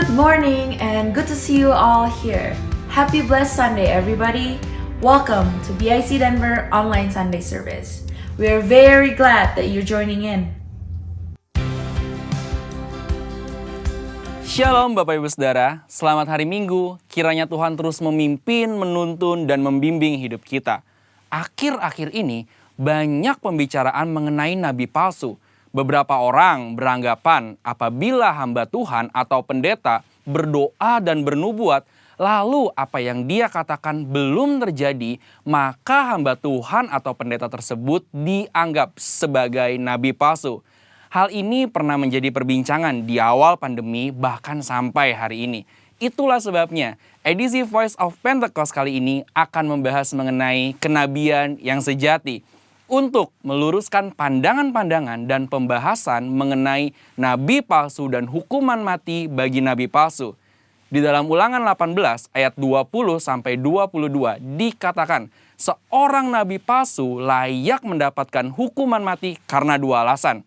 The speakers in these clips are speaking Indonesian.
Good morning and good to see you all here. Happy blessed Sunday, everybody. Welcome to BIC Denver Online Sunday Service. We are very glad that you're joining in. Shalom Bapak Ibu Saudara, selamat hari Minggu. Kiranya Tuhan terus memimpin, menuntun, dan membimbing hidup kita. Akhir-akhir ini banyak pembicaraan mengenai nabi palsu. Beberapa orang beranggapan apabila hamba Tuhan atau pendeta berdoa dan bernubuat, lalu apa yang dia katakan belum terjadi, maka hamba Tuhan atau pendeta tersebut dianggap sebagai nabi palsu. Hal ini pernah menjadi perbincangan di awal pandemi bahkan sampai hari ini. Itulah sebabnya edisi Voice of Pentecost kali ini akan membahas mengenai kenabian yang sejati. Untuk meluruskan pandangan-pandangan dan pembahasan mengenai nabi palsu dan hukuman mati bagi nabi palsu. Di dalam Ulangan 18 ayat 20-22 dikatakan, seorang nabi palsu layak mendapatkan hukuman mati karena dua alasan.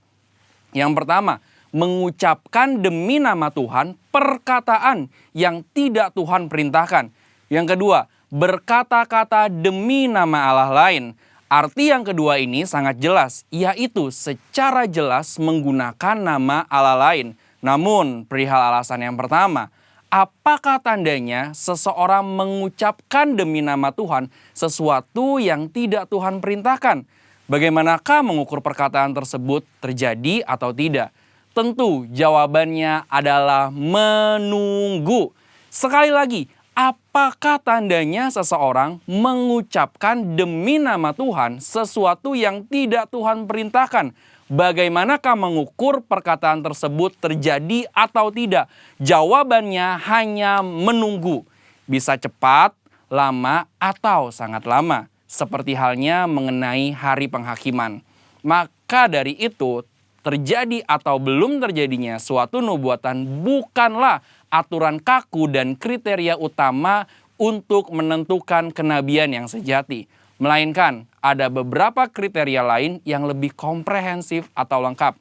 Yang pertama, mengucapkan demi nama Tuhan perkataan yang tidak Tuhan perintahkan. Yang kedua, berkata-kata demi nama Allah lain. Arti yang kedua ini sangat jelas, yaitu secara jelas menggunakan nama Allah lain. Namun, perihal alasan yang pertama, apakah tandanya seseorang mengucapkan demi nama Tuhan sesuatu yang tidak Tuhan perintahkan? Bagaimanakah mengukur perkataan tersebut terjadi atau tidak? Tentu jawabannya adalah menunggu. Sekali lagi, apakah tandanya seseorang mengucapkan demi nama Tuhan sesuatu yang tidak Tuhan perintahkan? Bagaimanakah mengukur perkataan tersebut terjadi atau tidak? Jawabannya hanya menunggu. Bisa cepat, lama, atau sangat lama. Seperti halnya mengenai hari penghakiman. Maka dari itu, terjadi atau belum terjadinya suatu nubuatan bukanlah aturan kaku dan kriteria utama untuk menentukan kenabian yang sejati. Melainkan ada beberapa kriteria lain yang lebih komprehensif atau lengkap.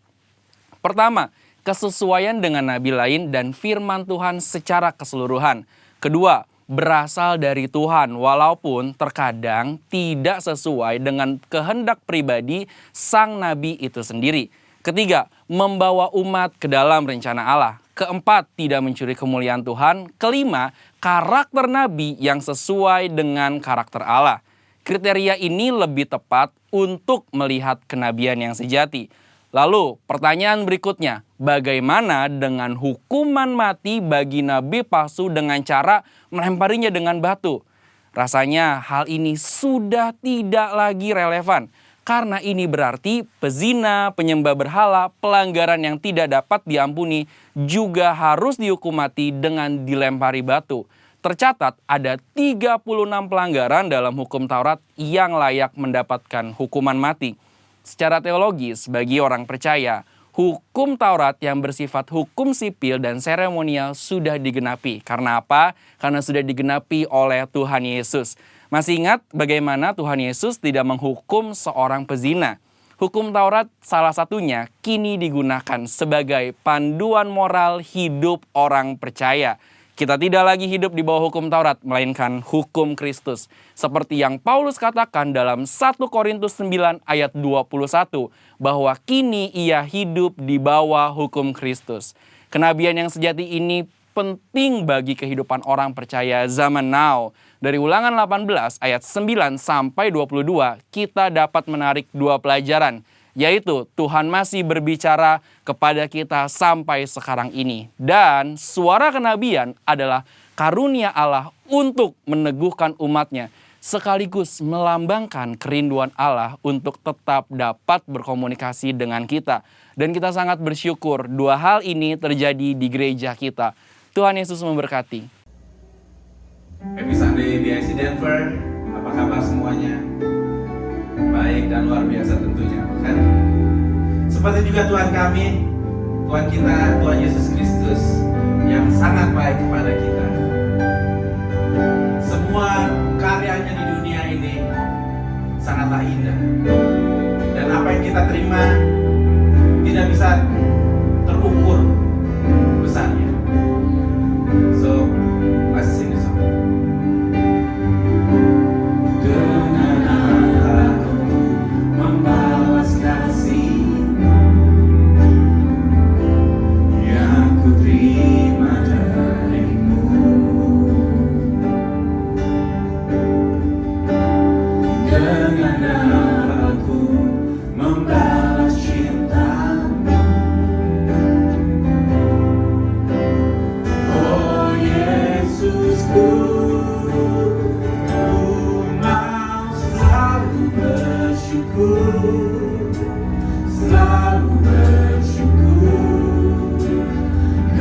Pertama, kesesuaian dengan nabi lain dan firman Tuhan secara keseluruhan. Kedua, berasal dari Tuhan walaupun terkadang tidak sesuai dengan kehendak pribadi sang nabi itu sendiri. Ketiga, membawa umat ke dalam rencana Allah. Keempat, tidak mencuri kemuliaan Tuhan. Kelima, karakter nabi yang sesuai dengan karakter Allah. Kriteria ini lebih tepat untuk melihat kenabian yang sejati. Lalu, pertanyaan berikutnya, bagaimana dengan hukuman mati bagi nabi palsu dengan cara melemparinya dengan batu? Rasanya hal ini sudah tidak lagi relevan. Karena ini berarti pezina, penyembah berhala, pelanggaran yang tidak dapat diampuni juga harus dihukum mati dengan dilempari batu. Tercatat ada 36 pelanggaran dalam hukum Taurat yang layak mendapatkan hukuman mati. Secara teologis, bagi orang percaya, hukum Taurat yang bersifat hukum sipil dan seremonial sudah digenapi. Karena apa? Karena sudah digenapi oleh Tuhan Yesus. Masih ingat bagaimana Tuhan Yesus tidak menghukum seorang pezina? Hukum Taurat salah satunya kini digunakan sebagai panduan moral hidup orang percaya. Kita tidak lagi hidup di bawah hukum Taurat, melainkan hukum Kristus. Seperti yang Paulus katakan dalam 1 Korintus 9 ayat 21, bahwa kini ia hidup di bawah hukum Kristus. Kenabian yang sejati ini penting bagi kehidupan orang percaya zaman now. Dari Ulangan 18 ayat 9 sampai 22, kita dapat menarik dua pelajaran, yaitu Tuhan masih berbicara kepada kita sampai sekarang ini. Dan suara kenabian adalah karunia Allah untuk meneguhkan umatnya, sekaligus melambangkan kerinduan Allah untuk tetap dapat berkomunikasi dengan kita. Dan kita sangat bersyukur dua hal ini terjadi di gereja kita. Tuhan Yesus memberkati. Happy Sunday BIC Denver, apa kabar semuanya? Baik dan luar biasa tentunya, bukan? Seperti juga Tuhan kami, Tuhan kita, Tuhan Yesus Kristus yang sangat baik kepada kita. Semua karyanya di dunia ini sangatlah indah. Dan apa yang kita terima tidak bisa terukur besarnya. selalu bersyukur.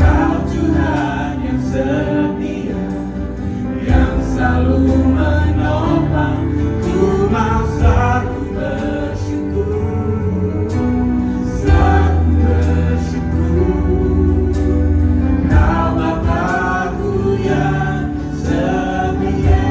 Kau Tuhan yang setia, yang selalu menopang. Ku mau selalu bersyukur, selalu bersyukur. Kau Bapa-Ku yang setia.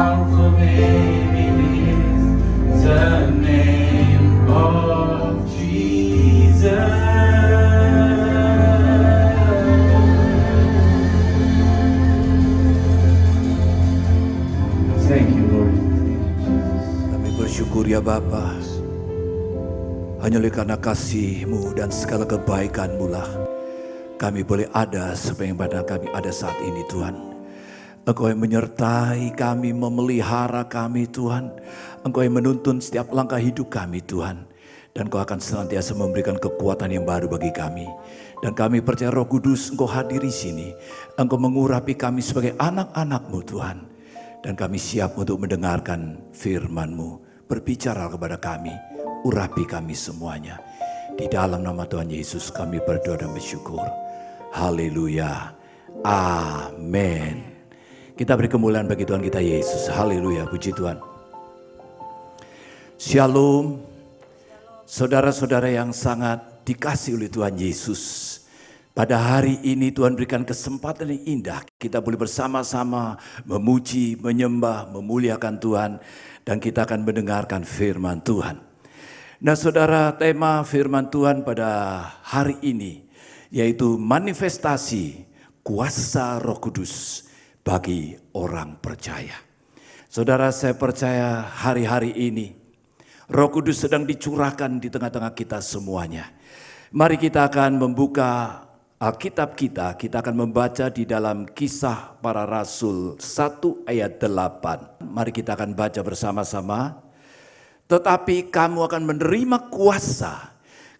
powerful name it is, the name of Jesus. Thank you, Lord. Kami bersyukur ya Bapa, hanya oleh karena kasih-Mu dan segala kebaikan-Mu lah kami boleh ada sebagaimana kami ada saat ini Tuhan. Engkau yang menyertai kami, memelihara kami Tuhan. Engkau yang menuntun setiap langkah hidup kami Tuhan. Dan Engkau akan senantiasa memberikan kekuatan yang baru bagi kami. Dan kami percaya Roh Kudus Engkau hadir di sini. Engkau mengurapi kami sebagai anak-anak-Mu Tuhan. Dan kami siap untuk mendengarkan firman-Mu. Berbicara kepada kami, urapi kami semuanya. Di dalam nama Tuhan Yesus kami berdoa dan bersyukur. Haleluya. Amin. Kita beri kemuliaan bagi Tuhan kita Yesus. Haleluya. Puji Tuhan. Shalom. Saudara-saudara yang sangat dikasih oleh Tuhan Yesus. Pada hari ini Tuhan berikan kesempatan yang indah. Kita boleh bersama-sama memuji, menyembah, memuliakan Tuhan. Dan kita akan mendengarkan firman Tuhan. Nah saudara, tema firman Tuhan pada hari ini yaitu manifestasi kuasa Roh Kudus bagi orang percaya. Saudara, saya percaya hari-hari ini Roh Kudus sedang dicurahkan di tengah-tengah kita semuanya. Mari kita akan membuka Alkitab kita akan membaca di dalam Kisah Para Rasul 1 ayat 8. Mari kita akan baca bersama-sama. Tetapi kamu akan menerima kuasa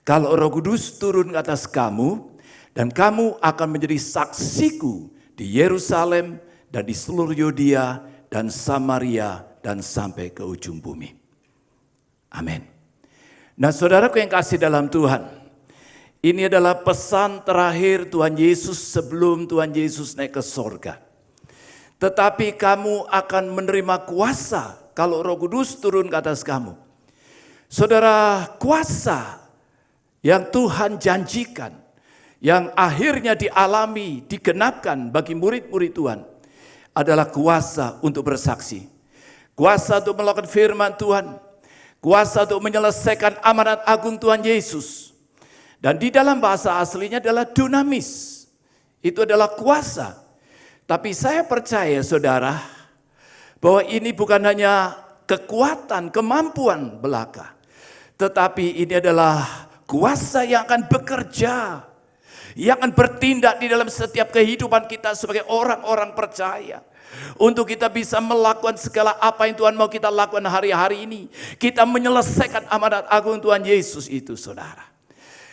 kalau Roh Kudus turun ke atas kamu, dan kamu akan menjadi saksiku di Yerusalem dan di seluruh Yudea dan Samaria dan sampai ke ujung bumi. Amin. Nah saudaraku yang kasih dalam Tuhan, ini adalah pesan terakhir Tuhan Yesus sebelum Tuhan Yesus naik ke sorga. Tetapi kamu akan menerima kuasa kalau Roh Kudus turun ke atas kamu. Saudara, kuasa yang Tuhan janjikan, yang akhirnya dialami, digenapkan bagi murid-murid Tuhan, adalah kuasa untuk bersaksi. Kuasa untuk melakukan firman Tuhan. Kuasa untuk menyelesaikan amanat agung Tuhan Yesus. Dan di dalam bahasa aslinya adalah dunamis. Itu adalah kuasa. Tapi saya percaya saudara, bahwa ini bukan hanya kekuatan, kemampuan belaka. Tetapi ini adalah kuasa yang akan bekerja. Yang akan bertindak di dalam setiap kehidupan kita sebagai orang-orang percaya. Untuk kita bisa melakukan segala apa yang Tuhan mau kita lakukan hari-hari ini. Kita menyelesaikan amanat agung Tuhan Yesus itu saudara.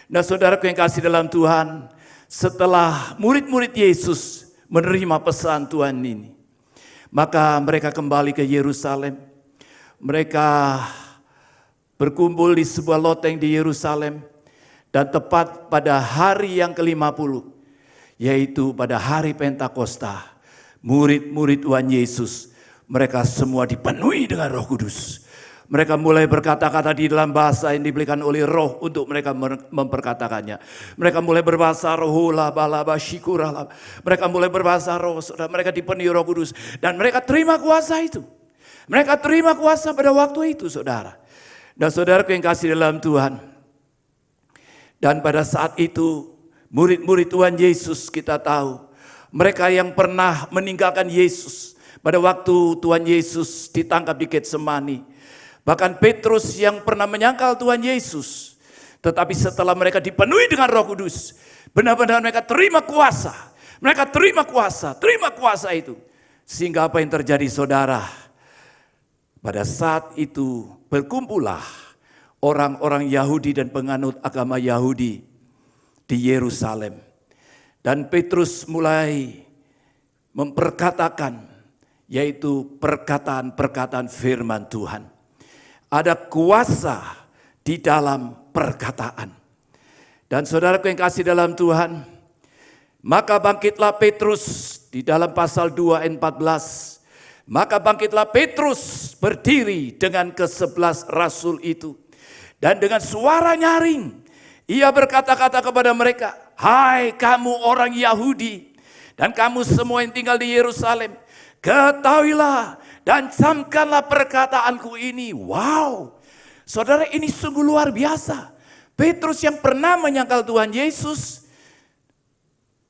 Nah saudaraku yang kasih dalam Tuhan, setelah murid-murid Yesus menerima pesan Tuhan ini, maka mereka kembali ke Yerusalem. Mereka berkumpul di sebuah loteng di Yerusalem. Dan tepat pada hari yang ke-50, yaitu pada hari Pentakosta, murid-murid Tuhan Yesus, mereka semua dipenuhi dengan Roh Kudus. Mereka mulai berkata-kata di dalam bahasa yang diberikan oleh Roh untuk mereka memperkatakannya. Mereka mulai berbahasa roh, mereka mulai berbahasa roh, mereka dipenuhi Roh Kudus. Dan mereka terima kuasa itu. Mereka terima kuasa pada waktu itu saudara. Dan saudaraku yang kasih dalam Tuhan, dan pada saat itu murid-murid Tuhan Yesus kita tahu, mereka yang pernah meninggalkan Yesus pada waktu Tuhan Yesus ditangkap di Getsemani. Bahkan Petrus yang pernah menyangkal Tuhan Yesus. Tetapi setelah mereka dipenuhi dengan Roh Kudus, benar-benar mereka terima kuasa. Mereka terima kuasa itu. Sehingga apa yang terjadi saudara? Pada saat itu berkumpullah orang-orang Yahudi dan penganut agama Yahudi di Yerusalem. Dan Petrus mulai memperkatakan, yaitu perkataan-perkataan firman Tuhan. Ada kuasa di dalam perkataan. Dan saudaraku yang kasih dalam Tuhan, maka bangkitlah Petrus di dalam pasal 2 ayat 14. Maka bangkitlah Petrus berdiri dengan ke-11 rasul itu. Dan dengan suara nyaring, ia berkata-kata kepada mereka, hai kamu orang Yahudi, dan kamu semua yang tinggal di Yerusalem, ketahuilah dan camkanlah perkataanku ini. Wow, saudara, ini sungguh luar biasa. Petrus yang pernah menyangkal Tuhan Yesus,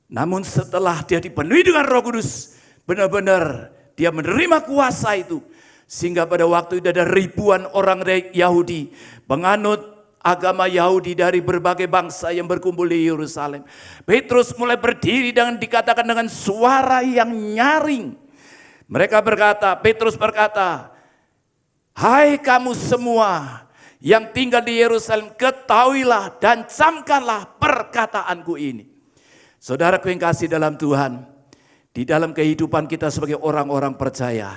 namun setelah dia dipenuhi dengan Roh Kudus, benar-benar dia menerima kuasa itu. Sehingga pada waktu itu ada ribuan orang Yahudi, penganut agama Yahudi dari berbagai bangsa yang berkumpul di Yerusalem. Petrus mulai berdiri dan dikatakan dengan suara yang nyaring. Petrus berkata, "Hai kamu semua yang tinggal di Yerusalem, ketahuilah dan camkanlah perkataanku ini." Saudaraku yang kasih dalam Tuhan, di dalam kehidupan kita sebagai orang-orang percaya,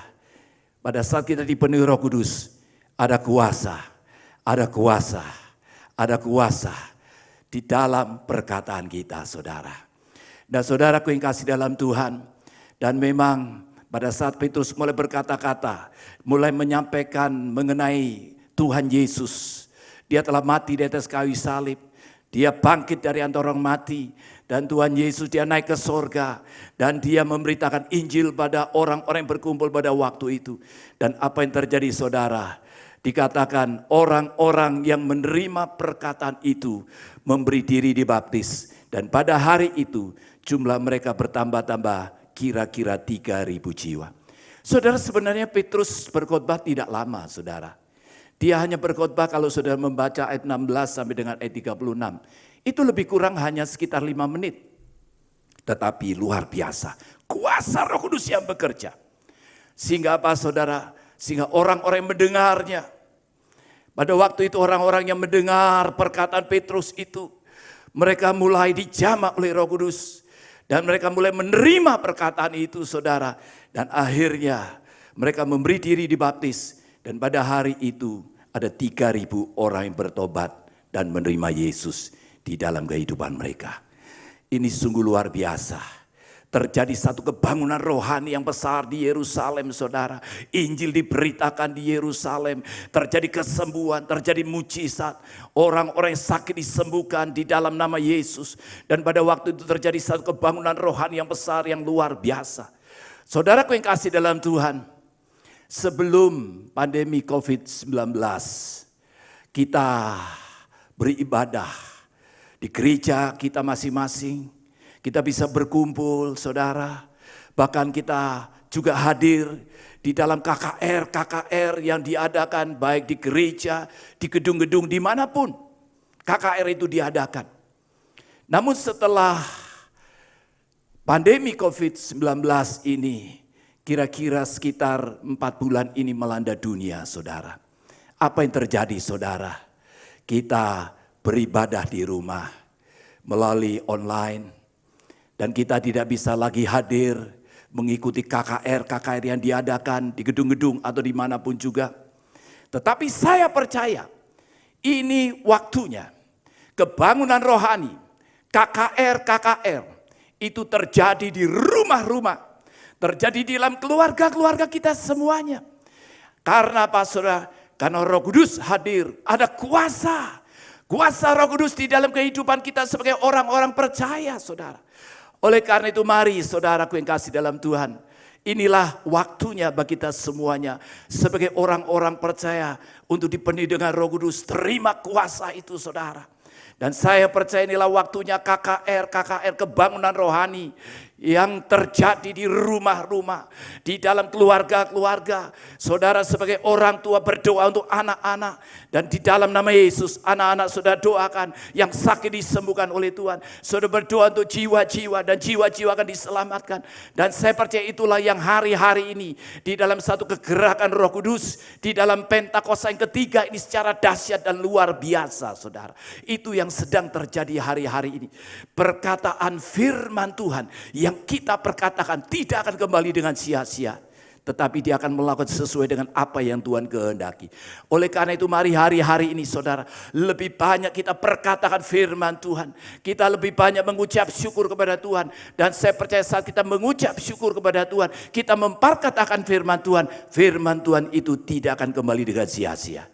pada saat kita dipenuhi Roh Kudus, ada kuasa, ada kuasa, ada kuasa di dalam perkataan kita, saudara. Dan saudaraku yang kasih dalam Tuhan, dan memang pada saat Petrus mulai berkata-kata, mulai menyampaikan mengenai Tuhan Yesus, dia telah mati di atas kayu salib, dia bangkit dari antara orang mati, dan Tuhan Yesus dia naik ke sorga, dan dia memberitakan Injil pada orang-orang yang berkumpul pada waktu itu. Dan apa yang terjadi, saudara? Dikatakan orang-orang yang menerima perkataan itu memberi diri dibaptis. Dan pada hari itu jumlah mereka bertambah-tambah kira-kira 3.000 jiwa. Saudara, sebenarnya Petrus berkhotbah tidak lama, saudara. Dia hanya berkhotbah kalau saudara membaca ayat 16 sampai dengan ayat 36. Itu lebih kurang hanya sekitar 5 menit. Tetapi luar biasa, kuasa Roh Kudus yang bekerja. Sehingga apa, saudara? Sehingga orang-orang yang mendengarnya, pada waktu itu orang-orang yang mendengar perkataan Petrus itu, mereka mulai dijamah oleh Roh Kudus. Dan mereka mulai menerima perkataan itu, saudara. Dan akhirnya mereka memberi diri dibaptis. Dan pada hari itu ada 3.000 orang yang bertobat dan menerima Yesus di dalam kehidupan mereka. Ini sungguh luar biasa. Terjadi satu kebangunan rohani yang besar di Yerusalem, saudara. Injil diberitakan di Yerusalem. Terjadi kesembuhan, terjadi mujizat. Orang-orang yang sakit disembuhkan di dalam nama Yesus. Dan pada waktu itu terjadi satu kebangunan rohani yang besar, yang luar biasa. Saudaraku yang kasih dalam Tuhan, sebelum pandemi COVID-19, kita beribadah di gereja kita masing-masing. Kita bisa berkumpul, saudara. Bahkan kita juga hadir di dalam KKR yang diadakan baik di gereja, di gedung-gedung dimanapun KKR itu diadakan. Namun setelah pandemi COVID-19 ini, kira-kira sekitar 4 bulan ini melanda dunia, saudara. Apa yang terjadi, saudara? Kita beribadah di rumah melalui online. Dan kita tidak bisa lagi hadir mengikuti KKR yang diadakan di gedung-gedung atau dimanapun juga. Tetapi saya percaya ini waktunya kebangunan rohani, KKR itu terjadi di rumah-rumah. Terjadi di dalam keluarga-keluarga kita semuanya. Karena apa, saudara? Karena Roh Kudus hadir, ada kuasa. Kuasa Roh Kudus di dalam kehidupan kita sebagai orang-orang percaya, saudara. Oleh karena itu mari saudaraku yang kasih dalam Tuhan, inilah waktunya bagi kita semuanya sebagai orang-orang percaya untuk dipenuhi dengan Roh Kudus. Terima kuasa itu, saudara. Dan saya percaya inilah waktunya KKR kebangunan rohani yang terjadi di rumah-rumah, di dalam keluarga-keluarga. Saudara sebagai orang tua berdoa untuk anak-anak, dan di dalam nama Yesus anak-anak saudara doakan yang sakit disembuhkan oleh Tuhan. Saudara berdoa untuk jiwa-jiwa dan jiwa-jiwa akan diselamatkan. Dan saya percaya itulah yang hari-hari ini di dalam satu kegerakan Roh Kudus, di dalam Pentakosta yang ketiga ini secara dahsyat dan luar biasa, saudara. Itu yang sedang terjadi hari-hari ini. Perkataan firman Tuhan yang kita perkatakan tidak akan kembali dengan sia-sia, tetapi dia akan melakukan sesuai dengan apa yang Tuhan kehendaki. Oleh karena itu mari hari-hari ini, saudara, lebih banyak kita perkatakan firman Tuhan. Kita lebih banyak mengucap syukur kepada Tuhan. Dan saya percaya saat kita mengucap syukur kepada Tuhan, kita memperkatakan firman Tuhan itu tidak akan kembali dengan sia-sia.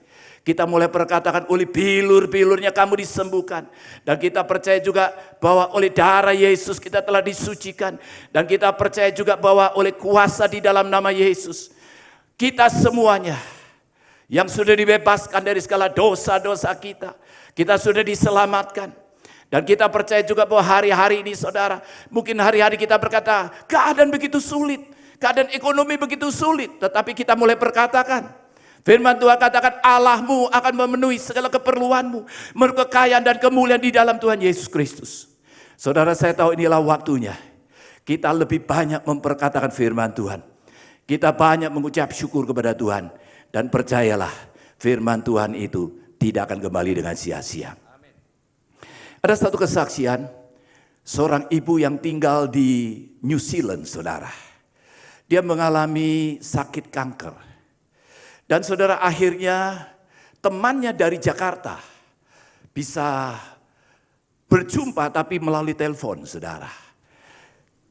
Kita mulai perkatakan oleh bilur-bilurnya kamu disembuhkan. Dan kita percaya juga bahwa oleh darah Yesus kita telah disucikan. Dan kita percaya juga bahwa oleh kuasa di dalam nama Yesus kita semuanya yang sudah dibebaskan dari segala dosa-dosa kita sudah diselamatkan. Dan kita percaya juga bahwa hari-hari ini saudara, mungkin hari-hari kita berkata, keadaan begitu sulit, keadaan ekonomi begitu sulit, tetapi kita mulai berkatakan, firman Tuhan katakan Allahmu akan memenuhi segala keperluanmu, menurut kekayaan dan kemuliaan di dalam Tuhan Yesus Kristus. Saudara, saya tahu inilah waktunya kita lebih banyak memperkatakan firman Tuhan. Kita banyak mengucap syukur kepada Tuhan. Dan percayalah, firman Tuhan itu tidak akan kembali dengan sia-sia. Ada satu kesaksian, seorang ibu yang tinggal di New Zealand, saudara. Dia mengalami sakit kanker. Dan saudara, akhirnya temannya dari Jakarta bisa berjumpa tapi melalui telepon, saudara.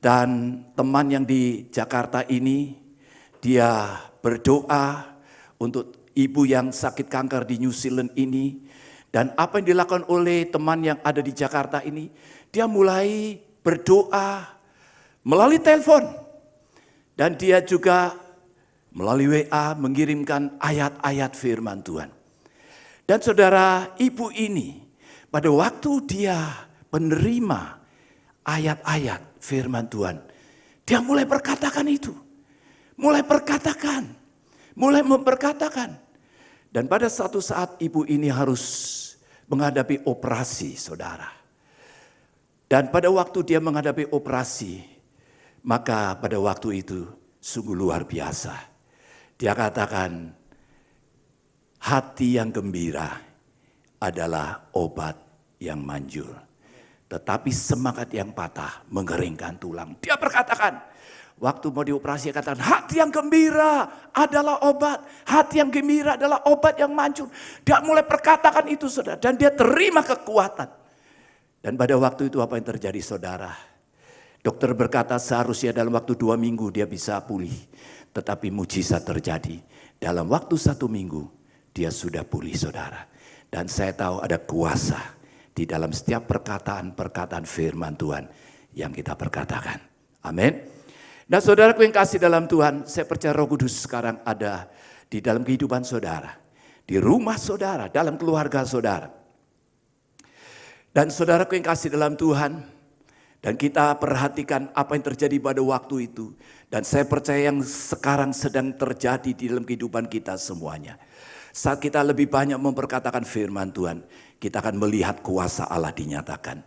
Dan teman yang di Jakarta ini, dia berdoa untuk ibu yang sakit kanker di New Zealand ini. Dan apa yang dilakukan oleh teman yang ada di Jakarta ini, dia mulai berdoa melalui telepon. Dan dia juga melalui WA mengirimkan ayat-ayat firman Tuhan. Dan saudara, ibu ini pada waktu dia menerima ayat-ayat firman Tuhan, dia mulai berkatakan itu. Mulai memperkatakan. Dan pada satu saat ibu ini harus menghadapi operasi, saudara. Dan pada waktu dia menghadapi operasi, maka pada waktu itu sungguh luar biasa. Dia katakan, hati yang gembira adalah obat yang manjur. Tetapi semangat yang patah mengeringkan tulang. Dia berkatakan, waktu mau dioperasi katakan, hati yang gembira adalah obat. Hati yang gembira adalah obat yang manjur. Dia mulai perkatakan itu, saudara. Dan dia terima kekuatan. Dan pada waktu itu apa yang terjadi, saudara? Dokter berkata seharusnya dalam waktu 2 minggu dia bisa pulih. Tetapi mujizat terjadi. Dalam waktu 1 minggu dia sudah pulih, saudara. Dan saya tahu ada kuasa di dalam setiap perkataan-perkataan firman Tuhan yang kita perkatakan. Amin. Nah, saudaraku yang kasih dalam Tuhan, saya percaya Roh Kudus sekarang ada di dalam kehidupan saudara, di rumah saudara, dalam keluarga saudara. Dan saudaraku yang kasih dalam Tuhan, dan kita perhatikan apa yang terjadi pada waktu itu. Dan saya percaya yang sekarang sedang terjadi di dalam kehidupan kita semuanya. Saat kita lebih banyak memperkatakan firman Tuhan, kita akan melihat kuasa Allah dinyatakan.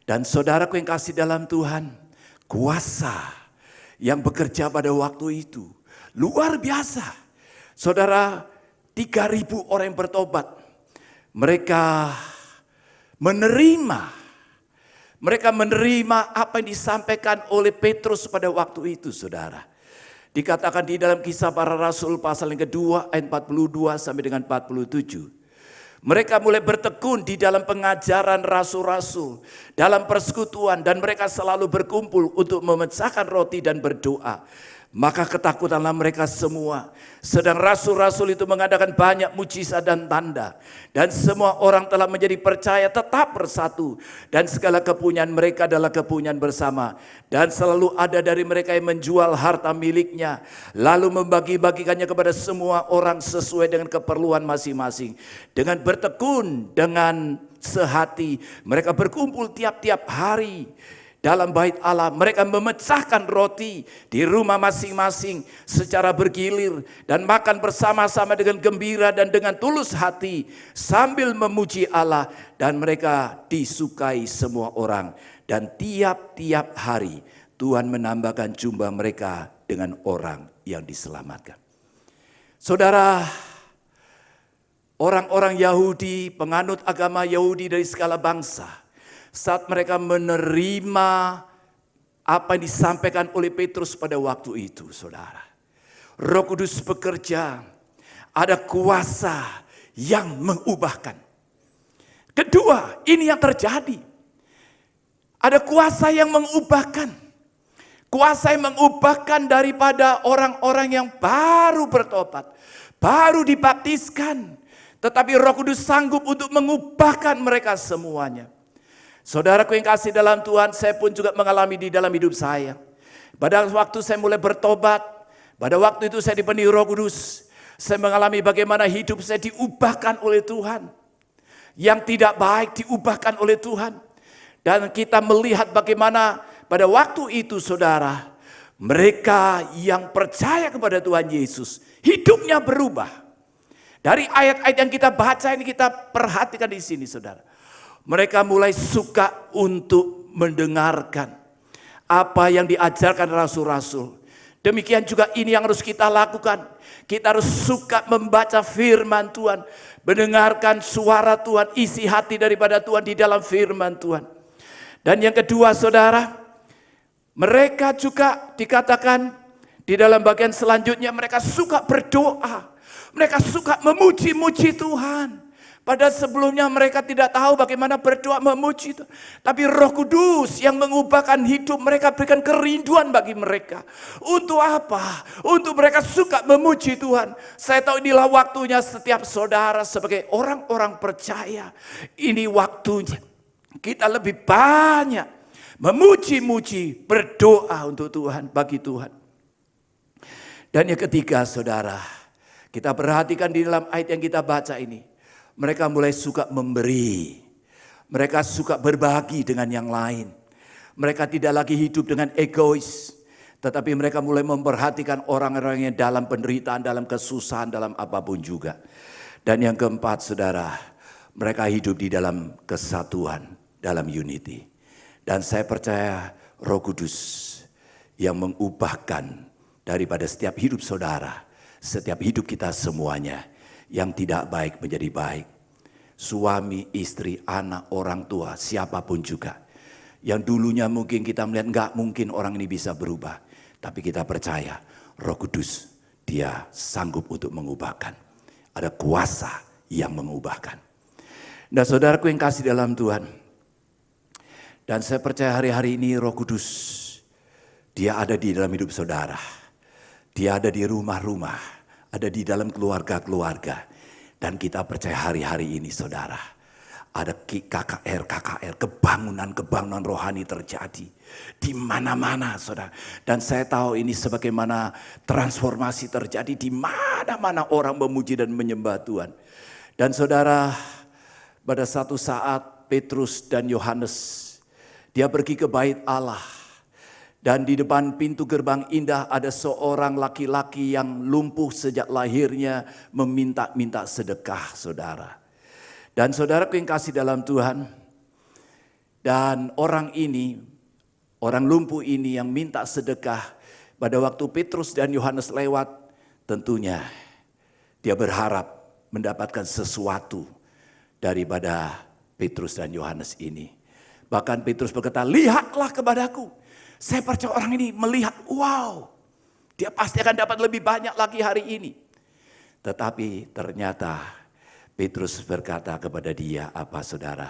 Dan saudaraku yang kasih dalam Tuhan, kuasa yang bekerja pada waktu itu luar biasa. Saudara, 3.000 orang yang bertobat. Mereka menerima apa yang disampaikan oleh Petrus pada waktu itu, saudara. Dikatakan di dalam Kisah Para Rasul pasal yang kedua ayat 42 sampai dengan 47. Mereka mulai bertekun di dalam pengajaran rasul-rasul, dalam persekutuan, dan mereka selalu berkumpul untuk memecahkan roti dan berdoa. Maka ketakutanlah mereka semua. Sedang rasul-rasul itu mengadakan banyak mujizat dan tanda. Dan semua orang telah menjadi percaya tetap bersatu. Dan segala kepunyaan mereka adalah kepunyaan bersama. Dan selalu ada dari mereka yang menjual harta miliknya. Lalu membagi-bagikannya kepada semua orang sesuai dengan keperluan masing-masing. Dengan bertekun, dengan sehati. Mereka berkumpul tiap-tiap hari. Dalam bait Allah, mereka memecahkan roti di rumah masing-masing secara bergilir dan makan bersama-sama dengan gembira dan dengan tulus hati sambil memuji Allah, dan mereka disukai semua orang. Dan tiap-tiap hari Tuhan menambahkan jumlah mereka dengan orang yang diselamatkan. Saudara, orang-orang Yahudi, penganut agama Yahudi dari segala bangsa, saat mereka menerima apa yang disampaikan oleh Petrus pada waktu itu, saudara, Roh Kudus bekerja, ada kuasa yang mengubahkan. Kedua, ini yang terjadi. Ada kuasa yang mengubahkan. Kuasa yang mengubahkan daripada orang-orang yang baru bertobat, baru dibaptiskan, tetapi Roh Kudus sanggup untuk mengubahkan mereka semuanya. Saudaraku yang kasih dalam Tuhan, saya pun juga mengalami di dalam hidup saya. Pada waktu saya mulai bertobat, Pada waktu itu saya dipenuhi Roh Kudus. Saya mengalami bagaimana hidup saya diubahkan oleh Tuhan. Yang tidak baik diubahkan oleh Tuhan. Dan kita melihat bagaimana pada waktu itu saudara, mereka yang percaya kepada Tuhan Yesus, hidupnya berubah. Dari ayat-ayat yang kita baca ini kita perhatikan di sini saudara. Mereka mulai suka untuk mendengarkan apa yang diajarkan rasul-rasul. Demikian juga ini yang harus kita lakukan. Kita harus suka membaca firman Tuhan. Mendengarkan suara Tuhan, isi hati daripada Tuhan di dalam firman Tuhan. Dan yang kedua saudara, mereka juga dikatakan di dalam bagian selanjutnya mereka suka berdoa. Mereka suka memuji-muji Tuhan. Padahal sebelumnya mereka tidak tahu bagaimana berdoa memuji Tuhan. Tapi Roh Kudus yang mengubahkan hidup mereka, berikan kerinduan bagi mereka. Untuk apa? Untuk mereka suka memuji Tuhan. Saya tahu inilah waktunya setiap saudara sebagai orang-orang percaya. Ini waktunya kita lebih banyak memuji-muji, berdoa untuk Tuhan, bagi Tuhan. Dan yang ketiga saudara, kita perhatikan di dalam ayat yang kita baca ini. Mereka mulai suka memberi. Mereka suka berbagi dengan yang lain. Mereka tidak lagi hidup dengan egois. Tetapi mereka mulai memperhatikan orang-orang yang dalam penderitaan, dalam kesusahan, dalam apapun juga. Dan yang keempat saudara, mereka hidup di dalam kesatuan, dalam unity. Dan saya percaya Roh Kudus yang mengubahkan daripada setiap hidup saudara, setiap hidup kita semuanya, yang tidak baik menjadi baik. Suami, istri, anak, orang tua, siapapun juga. Yang dulunya mungkin kita melihat enggak mungkin orang ini bisa berubah. Tapi kita percaya Roh Kudus dia sanggup untuk mengubahkan. Ada kuasa yang mengubahkan. Nah saudaraku yang kasih dalam Tuhan. Dan saya percaya hari-hari ini Roh Kudus dia ada di dalam hidup saudara. Dia ada di rumah-rumah. Ada di dalam keluarga-keluarga. Dan kita percaya hari-hari ini saudara. Ada KKR, kebangunan rohani terjadi. Di mana-mana saudara. Dan saya tahu ini sebagaimana transformasi terjadi. Di mana-mana orang memuji dan menyembah Tuhan. Dan saudara, pada satu saat Petrus dan Yohanes. Dia pergi ke bait Allah. Dan di depan pintu gerbang indah ada seorang laki-laki yang lumpuh sejak lahirnya meminta-minta sedekah saudara. Dan saudaraku yang kasih dalam Tuhan. Dan orang ini, orang lumpuh ini yang minta sedekah. Pada waktu Petrus dan Yohanes lewat tentunya dia berharap mendapatkan sesuatu daripada Petrus dan Yohanes ini. Bahkan Petrus berkata, lihatlah kepadaku. Saya percaya orang ini melihat, wow, dia pasti akan dapat lebih banyak lagi hari ini. Tetapi ternyata Petrus berkata kepada dia, apa saudara?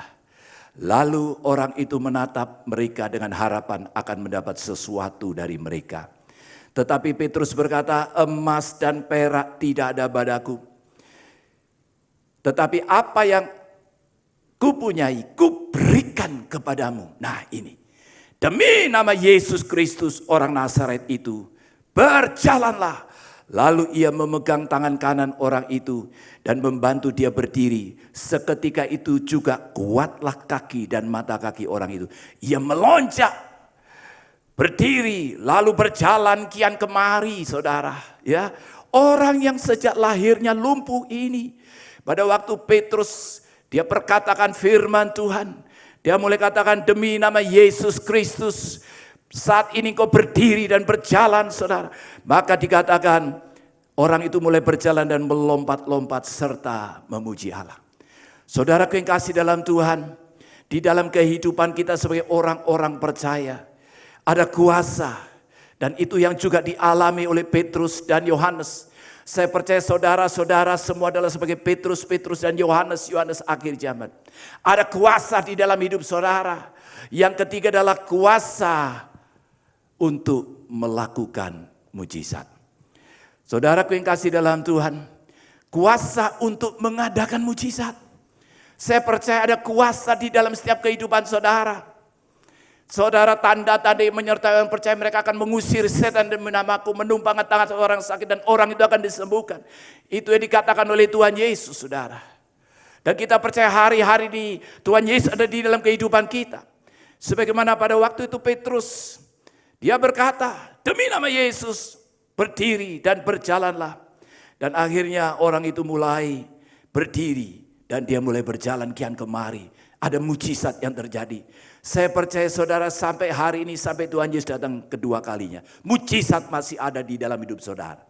Lalu orang itu menatap mereka dengan harapan akan mendapat sesuatu dari mereka. Tetapi Petrus berkata, emas dan perak tidak ada padaku. Tetapi apa yang kupunyai, kuberikan kepadamu. Nah ini. Demi nama Yesus Kristus orang Nazaret itu, berjalanlah. Lalu ia memegang tangan kanan orang itu dan membantu dia berdiri. Seketika itu juga kuatlah kaki dan mata kaki orang itu. Ia melonjak, berdiri, lalu berjalan kian kemari saudara. Ya, orang yang sejak lahirnya lumpuh ini. Pada waktu Petrus dia perkatakan firman Tuhan. Dia mulai katakan demi nama Yesus Kristus. Saat ini kau berdiri dan berjalan saudara. Maka dikatakan orang itu mulai berjalan dan melompat-lompat serta memuji Allah. Saudaraku yang kasih dalam Tuhan. Di dalam kehidupan kita sebagai orang-orang percaya. Ada kuasa. Dan itu yang juga dialami oleh Petrus dan Yohanes. Saya percaya saudara-saudara semua adalah sebagai Petrus dan Yohanes akhir zaman. Ada kuasa di dalam hidup saudara. Yang ketiga adalah kuasa untuk melakukan mujizat. Saudaraku yang kasih dalam Tuhan, kuasa untuk mengadakan mujizat. Saya percaya ada kuasa di dalam setiap kehidupan saudara. Saudara, tanda-tanda yang menyertai orang percaya, mereka akan mengusir setan demi namaku, menumpangkan tangan orang sakit dan orang itu akan disembuhkan. Itu yang dikatakan oleh Tuhan Yesus, saudara. Dan kita percaya hari-hari ini Tuhan Yesus ada di dalam kehidupan kita. Sebagaimana pada waktu itu Petrus, dia berkata, demi nama Yesus, berdiri dan berjalanlah. Dan akhirnya orang itu mulai berdiri dan dia mulai berjalan kian kemari. Ada mujizat yang terjadi. Saya percaya saudara sampai hari ini, sampai Tuhan Yesus datang kedua kalinya, mujizat masih ada di dalam hidup saudara.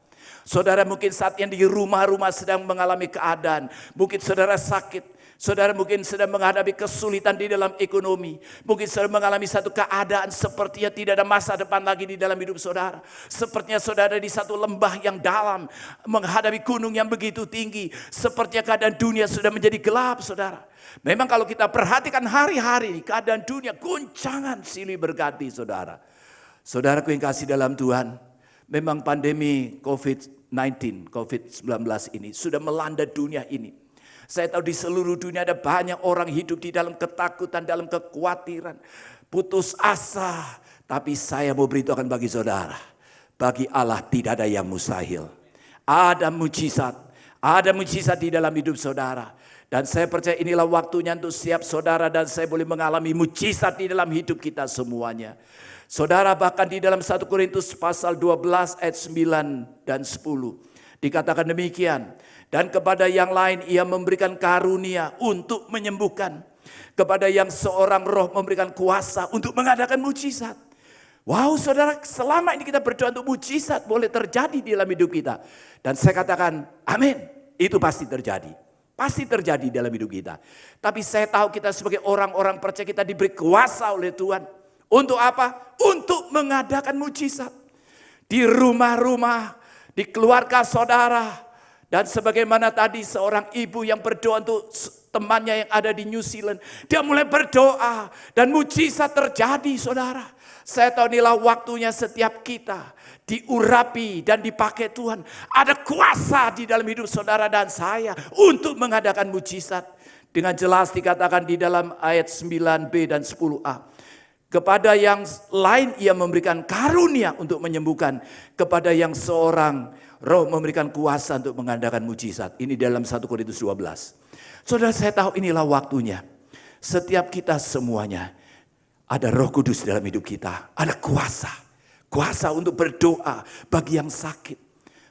Saudara mungkin saat yang di rumah-rumah sedang mengalami keadaan, mungkin saudara sakit. Saudara mungkin sedang menghadapi kesulitan di dalam ekonomi. Mungkin saudara mengalami satu keadaan sepertinya tidak ada masa depan lagi di dalam hidup saudara. Sepertinya saudara di satu lembah yang dalam, menghadapi gunung yang begitu tinggi. Sepertinya keadaan dunia sudah menjadi gelap, saudara. Memang kalau kita perhatikan hari-hari keadaan dunia guncangan silih berganti, saudara. Saudaraku yang kasih dalam Tuhan, memang pandemi COVID-19 ini sudah melanda dunia ini. Saya tahu di seluruh dunia ada banyak orang hidup di dalam ketakutan, dalam kekhawatiran, putus asa. Tapi saya mau beritahukan bagi saudara, bagi Allah tidak ada yang mustahil. Ada mujizat di dalam hidup saudara. Dan saya percaya inilah waktunya untuk setiap saudara dan saya boleh mengalami mujizat di dalam hidup kita semuanya. Saudara, bahkan di dalam 1 Korintus pasal 12 ayat 9 dan 10 dikatakan demikian. Dan kepada yang lain ia memberikan karunia untuk menyembuhkan. Kepada yang seorang roh memberikan kuasa untuk mengadakan mujizat. Wow, saudara, selama ini kita berdoa untuk mujizat boleh terjadi di dalam hidup kita. Dan saya katakan amin, itu pasti terjadi. Pasti terjadi dalam hidup kita. Tapi saya tahu kita sebagai orang-orang percaya kita diberi kuasa oleh Tuhan. Untuk apa? Untuk mengadakan mujizat. Di rumah-rumah, di keluarga saudara. Dan sebagaimana tadi seorang ibu yang berdoa untuk temannya yang ada di New Zealand. Dia mulai berdoa dan mujizat terjadi, saudara. Saya tahu inilah waktunya setiap kita diurapi dan dipakai Tuhan. Ada kuasa di dalam hidup saudara dan saya untuk mengadakan mujizat. Dengan jelas dikatakan di dalam ayat 9b dan 10a. Kepada yang lain ia memberikan karunia untuk menyembuhkan. Kepada yang seorang roh memberikan kuasa untuk mengadakan mujizat. Ini dalam 1 Korintus 12. Saudara, saya tahu inilah waktunya. Setiap kita semuanya ada Roh Kudus dalam hidup kita. Ada kuasa. Kuasa untuk berdoa bagi yang sakit.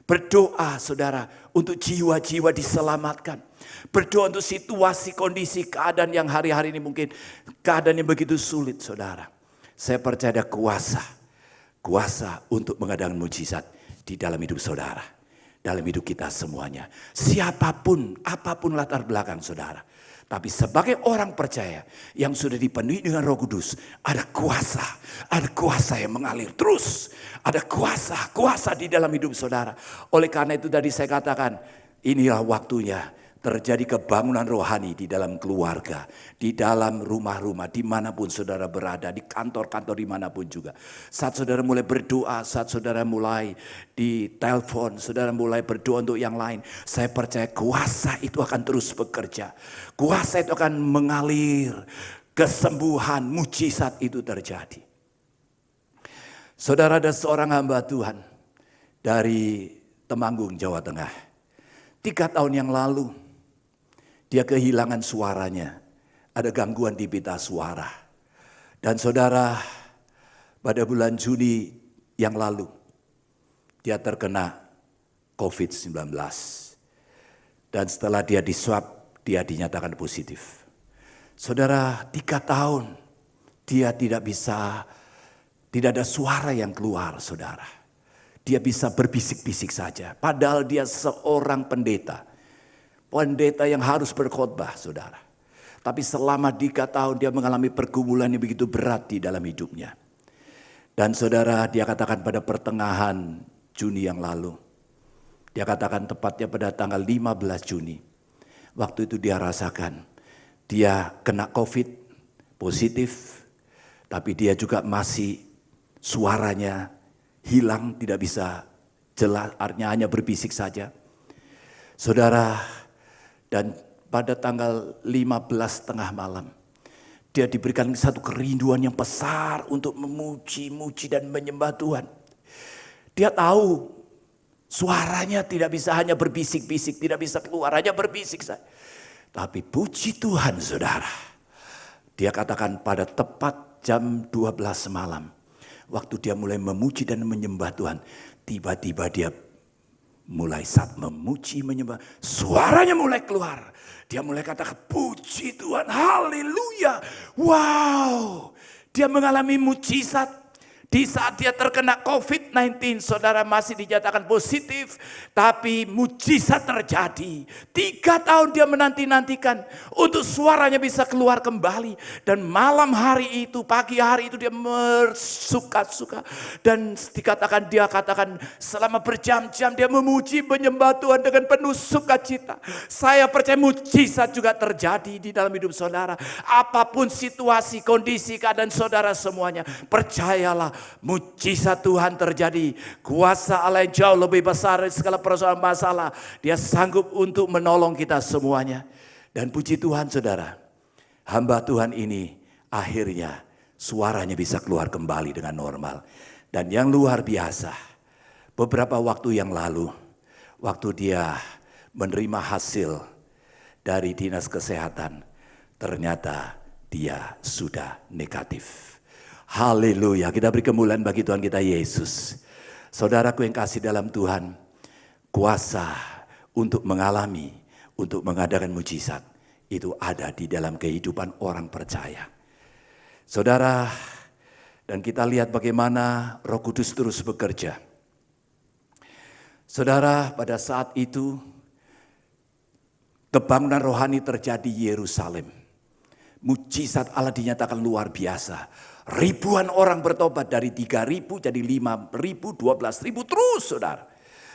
Berdoa, saudara, untuk jiwa-jiwa diselamatkan. Berdoa untuk situasi, kondisi, keadaan yang hari-hari ini mungkin keadaan yang begitu sulit, saudara. Saya percaya ada kuasa. Kuasa untuk mengadakan mujizat di dalam hidup saudara. Dalam hidup kita semuanya. Siapapun, apapun latar belakang saudara. Tapi sebagai orang percaya yang sudah dipenuhi dengan Roh Kudus, ada kuasa yang mengalir terus. Ada kuasa di dalam hidup saudara. Oleh karena itu tadi saya katakan, inilah waktunya terjadi kebangunan rohani di dalam keluarga, di dalam rumah-rumah, dimanapun saudara berada, di kantor-kantor dimanapun juga. Saat saudara mulai berdoa, saat saudara mulai di telepon, saudara mulai berdoa untuk yang lain. Saya percaya kuasa itu akan terus bekerja. Kuasa itu akan mengalir, kesembuhan, mujizat itu terjadi. Saudara, ada seorang hamba Tuhan dari Temanggung, Jawa Tengah. 3 tahun yang lalu, dia kehilangan suaranya. Ada gangguan di pita suara. Dan saudara, pada bulan Juni yang lalu, dia terkena COVID-19. Dan setelah dia diswab, dia dinyatakan positif. Saudara, 3 tahun dia tidak ada suara yang keluar, saudara. Dia bisa berbisik-bisik saja. Padahal dia seorang pendeta. Pendeta yang harus berkhotbah, saudara. Tapi selama 3 tahun dia mengalami pergumulan yang begitu berat di dalam hidupnya. Dan saudara, dia katakan pada pertengahan Juni yang lalu. Dia katakan tepatnya pada tanggal 15 Juni. Waktu itu dia rasakan, dia kena COVID positif. Tapi dia juga masih suaranya hilang, tidak bisa jelas, artinya hanya berbisik saja. Saudara, dan pada tanggal 15 tengah malam, Dia diberikan satu kerinduan yang besar untuk memuji dan menyembah Tuhan. Dia tahu suaranya tidak bisa hanya berbisik-bisik, tidak bisa keluar, hanya berbisik saja. Tapi puji Tuhan saudara. Dia katakan pada tepat jam 12 malam. Waktu dia mulai memuji dan menyembah Tuhan. Tiba-tiba dia mulai saat memuji menyembah. Suaranya mulai keluar. Dia mulai katakan puji Tuhan, haleluya. Wow, dia mengalami mujizat. Di saat dia terkena COVID-19, saudara masih dinyatakan positif. Tapi mujizat terjadi. 3 tahun dia menanti-nantikan untuk suaranya bisa keluar kembali. Dan malam hari itu, pagi hari itu dia bersuka-suka. Dan dia katakan selama berjam-jam dia memuji menyembah Tuhan dengan penuh sukacita. Saya percaya mujizat juga terjadi di dalam hidup saudara. Apapun situasi, kondisi, keadaan saudara semuanya. Percayalah. Mujizat Tuhan terjadi. Kuasa Allah yang jauh lebih besar dari segala persoalan masalah. Dia sanggup untuk menolong kita semuanya. Dan puji Tuhan saudara. Hamba Tuhan ini akhirnya suaranya bisa keluar kembali dengan normal. Dan yang luar biasa. Beberapa waktu yang lalu. Waktu dia menerima hasil dari dinas kesehatan. Ternyata dia sudah negatif. Haleluya, kita beri kemuliaan bagi Tuhan kita Yesus. Saudaraku yang kasih dalam Tuhan, kuasa untuk mengalami, untuk mengadakan mujizat, itu ada di dalam kehidupan orang percaya. Saudara, dan kita lihat bagaimana Roh Kudus terus bekerja. Saudara, pada saat itu, kebangunan rohani terjadi di Yerusalem. Mujizat Allah dinyatakan luar biasa. Ribuan orang bertobat dari 3.000 jadi 5.000, 12.000 terus saudara.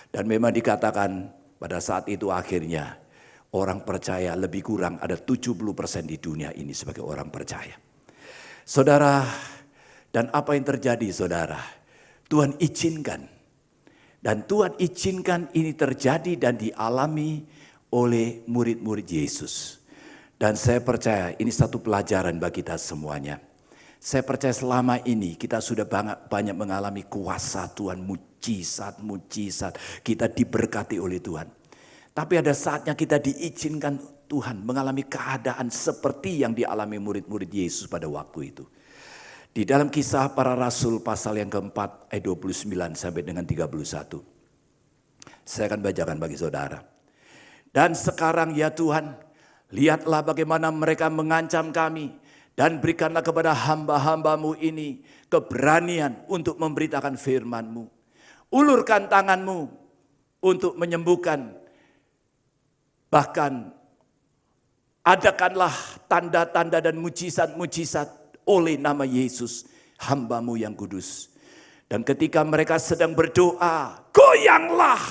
Dan memang dikatakan pada saat itu akhirnya orang percaya lebih kurang ada 70% di dunia ini sebagai orang percaya. Saudara, dan apa yang terjadi saudara? Tuhan izinkan. Dan Tuhan izinkan ini terjadi dan dialami oleh murid-murid Yesus. Dan saya percaya ini satu pelajaran bagi kita semuanya. Saya percaya selama ini kita sudah banyak mengalami kuasa Tuhan, mujizat. Kita diberkati oleh Tuhan. Tapi ada saatnya kita diizinkan Tuhan mengalami keadaan seperti yang dialami murid-murid Yesus pada waktu itu. Di dalam Kisah Para Rasul pasal yang keempat ayat 29 sampai dengan 31. Saya akan bacakan bagi saudara. Dan sekarang ya Tuhan, lihatlah bagaimana mereka mengancam kami. Dan berikanlah kepada hamba-hambamu ini keberanian untuk memberitakan firman-Mu. Ulurkan tangan-Mu untuk menyembuhkan. Bahkan adakanlah tanda-tanda dan mujizat-mujizat oleh nama Yesus, hamba-Mu yang kudus. Dan ketika mereka sedang berdoa, goyanglah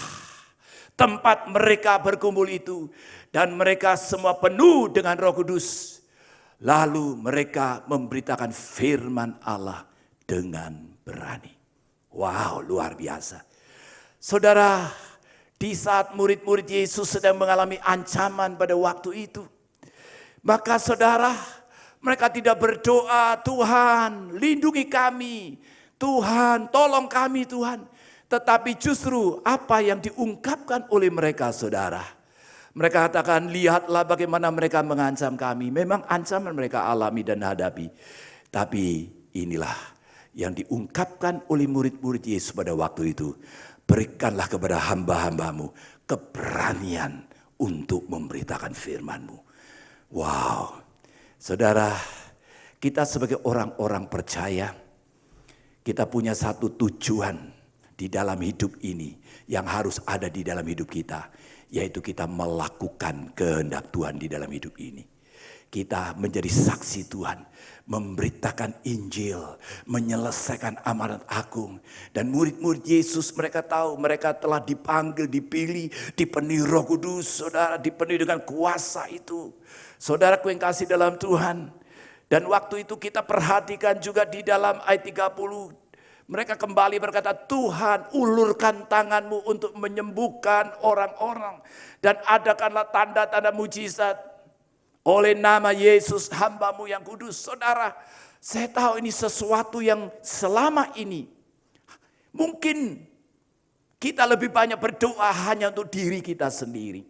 tempat mereka berkumpul itu. Dan mereka semua penuh dengan Roh Kudus. Lalu mereka memberitakan firman Allah dengan berani. Wow, luar biasa. Saudara, di saat murid-murid Yesus sedang mengalami ancaman pada waktu itu. Maka saudara, mereka tidak berdoa, Tuhan lindungi kami. Tuhan tolong kami Tuhan. Tetapi justru apa yang diungkapkan oleh mereka saudara. Mereka katakan, lihatlah bagaimana mereka mengancam kami. Memang ancaman mereka alami dan hadapi. Tapi inilah yang diungkapkan oleh murid-murid Yesus pada waktu itu. Berikanlah kepada hamba-hambamu keberanian untuk memberitakan firman-Mu. Wow, saudara, kita sebagai orang-orang percaya, kita punya satu tujuan di dalam hidup ini yang harus ada di dalam hidup kita. Yaitu kita melakukan kehendak Tuhan di dalam hidup ini. Kita menjadi saksi Tuhan. Memberitakan Injil. Menyelesaikan amanat agung. Dan murid-murid Yesus mereka tahu. Mereka telah dipanggil, dipilih. Dipenuhi Roh Kudus. Saudara, dipenuhi dengan kuasa itu. Saudaraku yang kasih dalam Tuhan. Dan waktu itu kita perhatikan juga di dalam ayat 30. Mereka kembali berkata, Tuhan ulurkan tangan-Mu untuk menyembuhkan orang-orang. Dan adakanlah tanda-tanda mujizat. Oleh nama Yesus hamba-Mu yang kudus. Saudara, saya tahu ini sesuatu yang selama ini mungkin kita lebih banyak berdoa hanya untuk diri kita sendiri.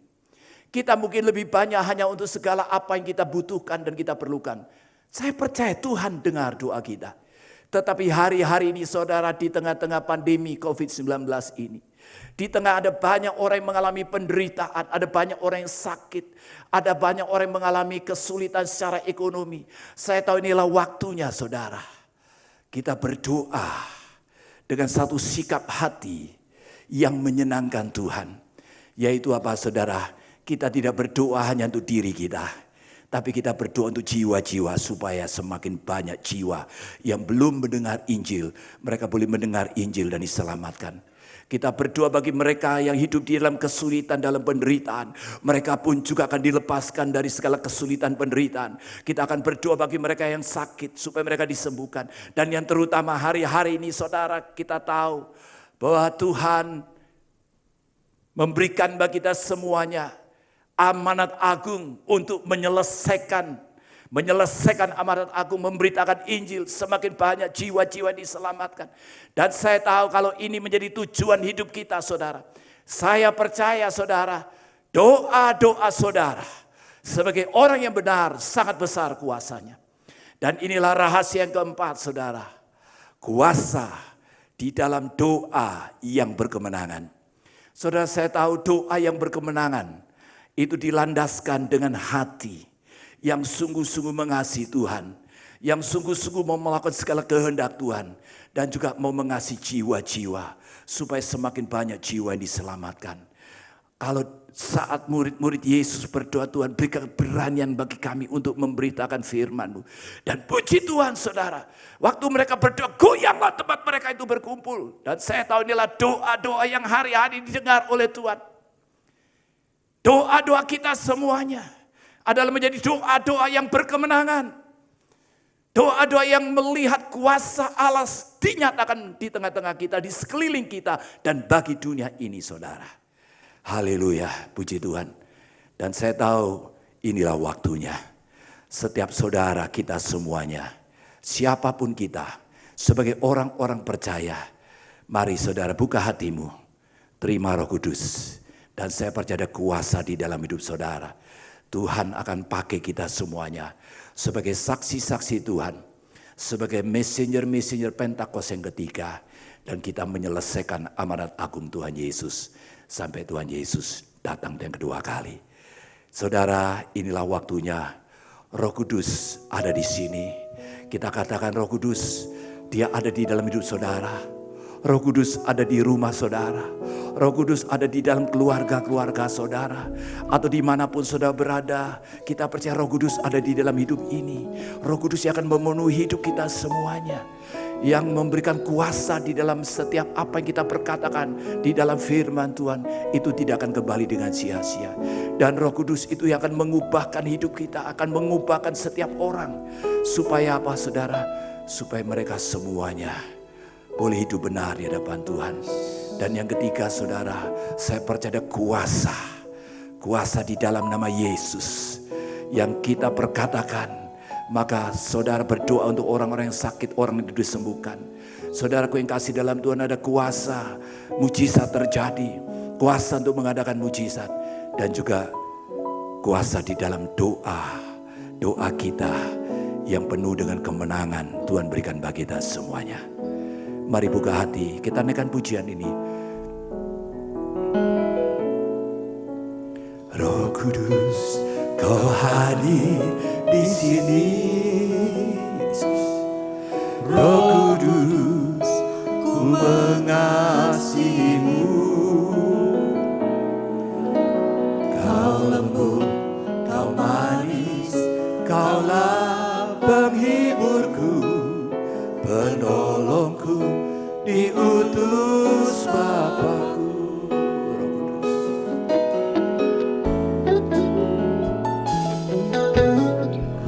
Kita mungkin lebih banyak hanya untuk segala apa yang kita butuhkan dan kita perlukan. Saya percaya Tuhan dengar doa kita. Tetapi hari-hari ini saudara, di tengah-tengah pandemi COVID-19 ini, di tengah ada banyak orang yang mengalami penderitaan, ada banyak orang yang sakit, ada banyak orang yang mengalami kesulitan secara ekonomi. Saya tahu inilah waktunya saudara, kita berdoa dengan satu sikap hati yang menyenangkan Tuhan. Yaitu apa saudara? Kita tidak berdoa hanya untuk diri kita, tapi kita berdoa untuk jiwa-jiwa supaya semakin banyak jiwa yang belum mendengar Injil, mereka boleh mendengar Injil dan diselamatkan. Kita berdoa bagi mereka yang hidup di dalam kesulitan, dalam penderitaan. Mereka pun juga akan dilepaskan dari segala kesulitan penderitaan. Kita akan berdoa bagi mereka yang sakit supaya mereka disembuhkan. Dan yang terutama hari-hari ini saudara, kita tahu bahwa Tuhan memberikan bagi kita semuanya amanat agung untuk menyelesaikan amanat agung, memberitakan Injil, semakin banyak jiwa-jiwa diselamatkan. Dan saya tahu kalau ini menjadi tujuan hidup kita saudara. Saya percaya saudara, doa-doa saudara sebagai orang yang benar sangat besar kuasanya. Dan inilah rahasia yang keempat saudara, kuasa di dalam doa yang berkemenangan. Saudara, saya tahu doa yang berkemenangan itu dilandaskan dengan hati yang sungguh-sungguh mengasihi Tuhan, yang sungguh-sungguh mau melakukan segala kehendak Tuhan, dan juga mau mengasihi jiwa-jiwa supaya semakin banyak jiwa yang diselamatkan. Kalau saat murid-murid Yesus berdoa, Tuhan berikan keberanian bagi kami untuk memberitakan firman-Mu. Dan puji Tuhan saudara, waktu mereka berdoa, goyanglah tempat mereka itu berkumpul. Dan saya tahu inilah doa-doa yang hari-hari didengar oleh Tuhan. Doa-doa kita semuanya adalah menjadi doa-doa yang berkemenangan. Doa-doa yang melihat kuasa Allah dinyatakan di tengah-tengah kita, di sekeliling kita, dan bagi dunia ini saudara. Haleluya, puji Tuhan. Dan saya tahu inilah waktunya. Setiap saudara kita semuanya, siapapun kita, sebagai orang-orang percaya, mari saudara buka hatimu, terima Roh Kudus. Dan saya percaya ada kuasa di dalam hidup saudara. Tuhan akan pakai kita semuanya sebagai saksi-saksi Tuhan, sebagai messenger-messenger Pentakosta yang ketiga. Dan kita menyelesaikan amanat agung Tuhan Yesus sampai Tuhan Yesus datang yang kedua kali. Saudara, inilah waktunya. Roh Kudus ada di sini. Kita katakan Roh Kudus, Dia ada di dalam hidup saudara. Roh Kudus ada di rumah saudara. Roh Kudus ada di dalam keluarga-keluarga saudara. Atau dimanapun saudara berada, kita percaya Roh Kudus ada di dalam hidup ini. Roh Kudus yang akan memenuhi hidup kita semuanya. Yang memberikan kuasa di dalam setiap apa yang kita perkatakan di dalam firman Tuhan. Itu tidak akan kembali dengan sia-sia. Dan Roh Kudus itu yang akan mengubahkan hidup kita, akan mengubahkan setiap orang. Supaya apa saudara? Supaya mereka semuanya boleh hidup benar di hadapan Tuhan. Dan yang ketiga saudara, saya percaya ada kuasa. Kuasa di dalam nama Yesus. Yang kita perkatakan, maka saudara berdoa untuk orang-orang yang sakit, orang yang disembuhkan. Saudaraku yang kasih dalam Tuhan, ada kuasa mujizat terjadi. Kuasa untuk mengadakan mujizat. Dan juga kuasa di dalam doa. Doa kita yang penuh dengan kemenangan Tuhan berikan bagi kita semuanya. Mari buka hati, kita naikkan pujian ini. Roh Kudus, Kau hadir di sini. Roh Kudus, ku mengasihimu. Kau lembut, Kau manis, Kaulah penghiburku, penolongku, diutus Bapakku.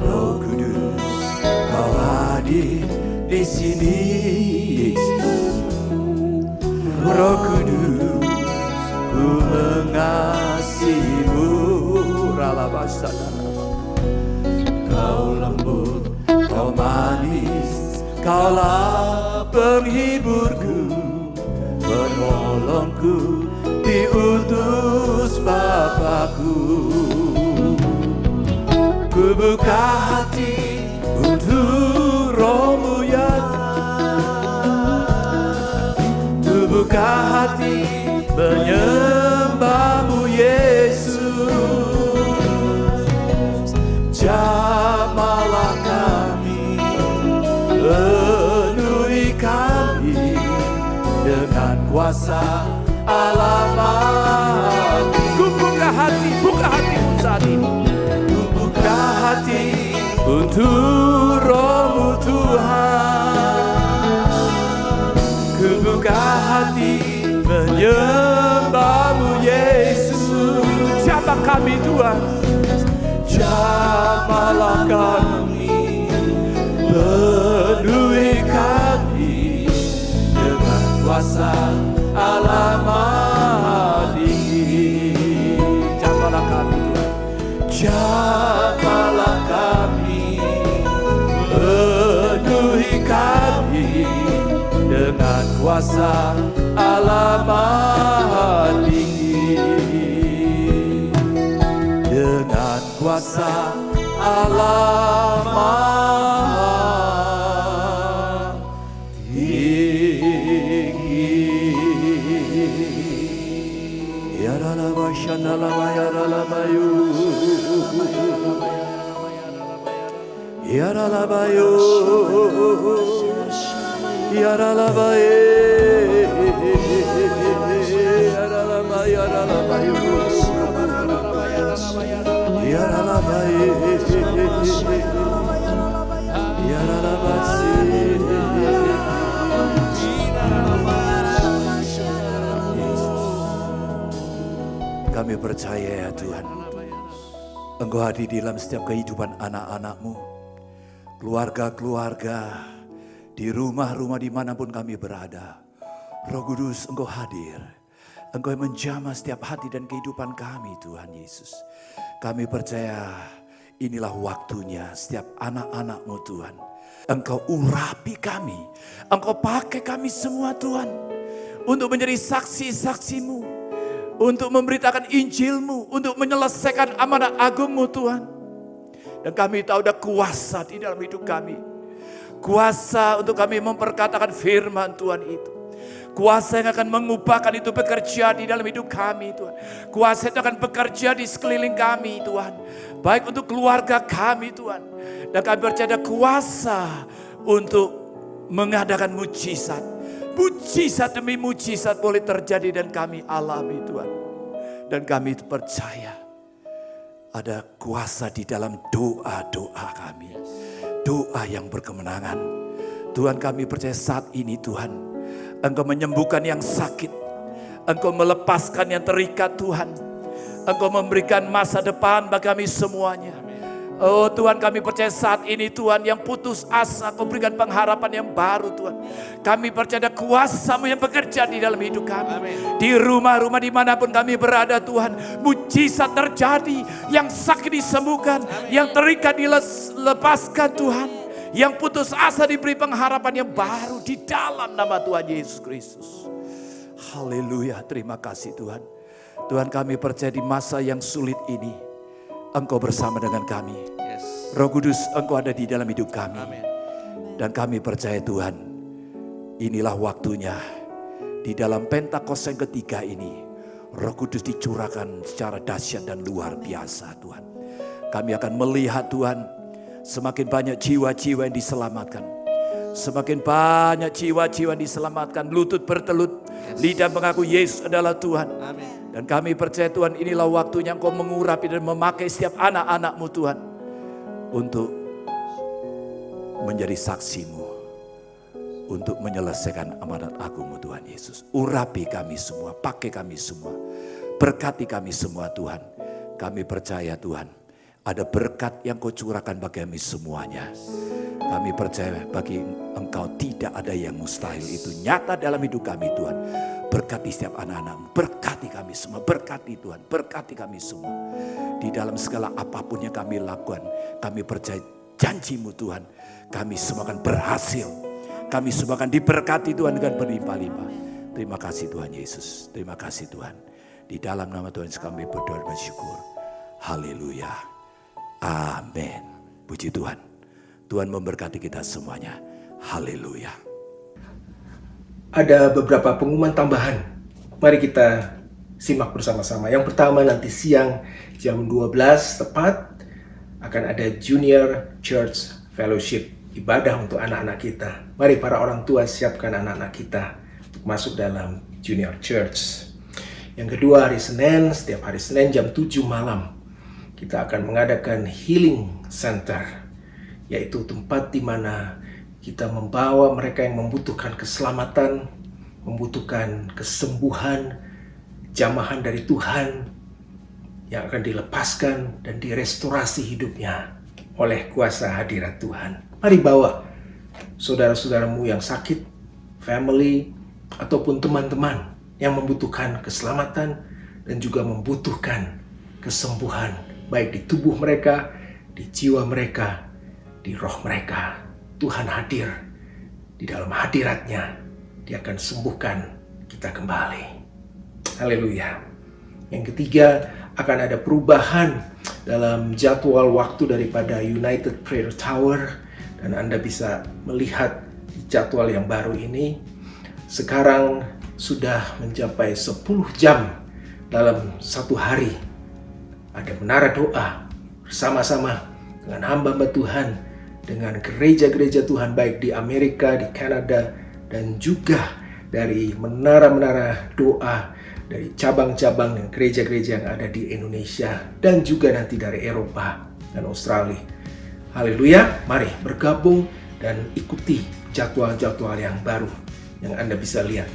Roh Kudus, Kau hadir di sini. Roh Kudus, ku mengasihimu. Ralabasana. Kau lembut, kau manis, kaulah penghiburku, penolongku, diutus Bapakku. Ku buka hati untuk Roh-Mu ya, ku buka hati menyembah-Mu Yesus. Jamahlah kami, penuhi kami dengan kuasa Allah. Ku buka hati saat ini. Ku buka hati untuk Roh-Mu Tuhan. Ku buka hati menyembah-Mu Yesus. Jamah kami Tuhan, jamahlah kami, penuhi kami dengan kuasa Allah Maha Tinggi. Jamahlah kami Tuhan, jamahlah kami, penuhi kami dengan kuasa Allah Maha Tinggi. Dengan kuasa Allah Maha Tinggi. Ya Ralaba Shandalaba Ya Ralabayu, Ya Ralabayu, Ya Ralabaye, Ya Ralaba Ya Ralabayu, Ya Ralabaye, Ya Ralabasi. Kami percaya ya Tuhan, Engkau hadir dalam setiap kehidupan anak-anak-Mu, keluarga-keluarga, di rumah-rumah dimanapun kami berada. Roh Kudus, Engkau hadir. Engkau yang menjamah setiap hati dan kehidupan kami Tuhan Yesus. Kami percaya inilah waktunya setiap anak-anak-Mu Tuhan. Engkau urapi kami, Engkau pakai kami semua Tuhan, untuk menjadi saksi-saksi-Mu, untuk memberitakan Injil-Mu, untuk menyelesaikan amanat agung-Mu Tuhan. Dan kami tahu ada kuasa di dalam hidup kami. Kuasa untuk kami memperkatakan firman Tuhan itu. Kuasa yang akan mengubahkan itu bekerja di dalam hidup kami Tuhan. Kuasa itu akan bekerja di sekeliling kami Tuhan. Baik untuk keluarga kami Tuhan. Dan kami percaya ada kuasa untuk mengadakan mujizat. Mujizat demi mujizat boleh terjadi dan kami alami Tuhan. Dan kami percaya ada kuasa di dalam doa-doa kami. Doa yang berkemenangan. Tuhan, kami percaya saat ini Tuhan, Engkau menyembuhkan yang sakit. Engkau melepaskan yang terikat Tuhan. Engkau memberikan masa depan bagi kami semuanya. Oh Tuhan, kami percaya saat ini Tuhan, yang putus asa Kau berikan pengharapan yang baru Tuhan. Kami percaya ada kuasa-Mu yang bekerja di dalam hidup kami. Amin. Di rumah-rumah dimanapun kami berada Tuhan, mujizat terjadi. Yang sakit disembuhkan. Amin. Yang terikat dilepaskan Tuhan. Yang putus asa diberi pengharapan yang baru di dalam nama Tuhan Yesus Kristus. Haleluya, terima kasih Tuhan. Tuhan, kami percaya di masa yang sulit ini Engkau bersama dengan kami. Yes. Roh Kudus, Engkau ada di dalam hidup kami. Amen. Dan kami percaya Tuhan, inilah waktunya di dalam Pentakosta yang ketiga ini, Roh Kudus dicurahkan secara dahsyat dan luar biasa Tuhan. Kami akan melihat Tuhan, semakin banyak jiwa-jiwa yang diselamatkan. Semakin banyak jiwa-jiwa yang diselamatkan, lutut bertelut, lidah mengaku Yesus adalah Tuhan. Amen. Dan kami percaya Tuhan, inilah waktunya Engkau mengurapi dan memakai setiap anak-anak-Mu Tuhan, untuk menjadi saksi-Mu, untuk menyelesaikan amanat agung-Mu Tuhan Yesus. Urapi kami semua, pakai kami semua, berkati kami semua Tuhan. Kami percaya Tuhan, ada berkat yang Kau curahkan bagi kami semuanya. Kami percaya bagi Engkau tidak ada yang mustahil. Itu nyata dalam hidup kami Tuhan. Berkati setiap anak-anak, berkati kami semua, berkati Tuhan, berkati kami semua. Di dalam segala apapun yang kami lakukan, kami percaya janji-Mu Tuhan, kami semua akan berhasil. Kami semua akan diberkati Tuhan dengan berlimpah-limpah. Terima kasih Tuhan Yesus, terima kasih Tuhan. Di dalam nama Tuhan kami berdoa dan bersyukur. Haleluya. Amin. Puji Tuhan. Tuhan memberkati kita semuanya. Haleluya. Ada beberapa pengumuman tambahan. Mari kita simak bersama-sama. Yang pertama, nanti siang jam 12 tepat akan ada Junior Church Fellowship, ibadah untuk anak-anak kita. Mari para orang tua siapkan anak-anak kita untuk masuk dalam Junior Church. Yang kedua, hari Senin, setiap hari Senin jam 7 malam kita akan mengadakan Healing Center, yaitu tempat di mana kita membawa mereka yang membutuhkan keselamatan, membutuhkan kesembuhan, jamahan dari Tuhan yang akan dilepaskan dan direstorasi hidupnya oleh kuasa hadirat Tuhan. Mari bawa saudara-saudaramu yang sakit, family, ataupun teman-teman yang membutuhkan keselamatan dan juga membutuhkan kesembuhan, baik di tubuh mereka, di jiwa mereka, di roh mereka. Tuhan hadir di dalam hadiratnya. Dia akan sembuhkan kita kembali. Haleluya. Yang ketiga, akan ada perubahan dalam jadwal waktu daripada United Prayer Tower. Dan Anda bisa melihat jadwal yang baru ini. Sekarang sudah mencapai 10 jam dalam satu hari. Ada menara doa bersama-sama dengan hamba-hamba Tuhan, dengan gereja-gereja Tuhan baik di Amerika, di Kanada, dan juga dari menara-menara doa dari cabang-cabang dan gereja-gereja yang ada di Indonesia dan juga nanti dari Eropa dan Australia. Haleluya, mari bergabung dan ikuti jadwal-jadwal yang baru yang Anda bisa lihat.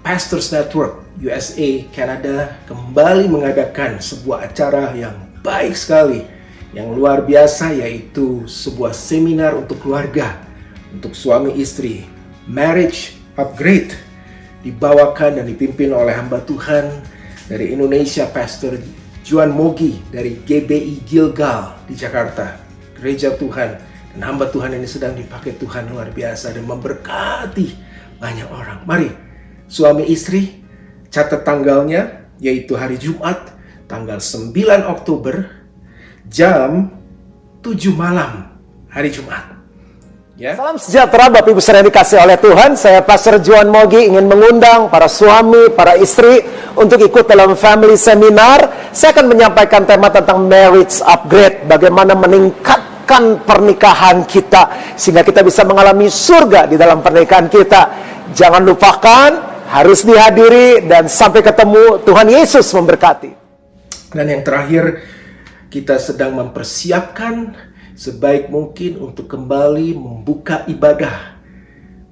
Pastors Network USA Kanada kembali mengadakan sebuah acara yang baik sekali, yang luar biasa, yaitu sebuah seminar untuk keluarga, untuk suami istri, Marriage Upgrade, dibawakan dan dipimpin oleh hamba Tuhan dari Indonesia, Pastor Juan Mogi dari GBI Gilgal di Jakarta, gereja Tuhan. Dan hamba Tuhan ini sedang dipakai Tuhan luar biasa dan memberkati banyak orang. Mari suami istri catat tanggalnya, yaitu hari Jumat tanggal 9 Oktober jam 7 malam, hari Jumat. Ya. Salam sejahtera Bapak Ibu saudara dikasih oleh Tuhan. Saya Pastor Juan Mogi ingin mengundang para suami, para istri untuk ikut dalam family seminar. Saya akan menyampaikan tema tentang marriage upgrade, bagaimana meningkatkan pernikahan kita sehingga kita bisa mengalami surga di dalam pernikahan kita. Jangan lupakan, harus dihadiri, dan sampai ketemu. Tuhan Yesus memberkati. Dan yang terakhir, kita sedang mempersiapkan sebaik mungkin untuk kembali membuka ibadah.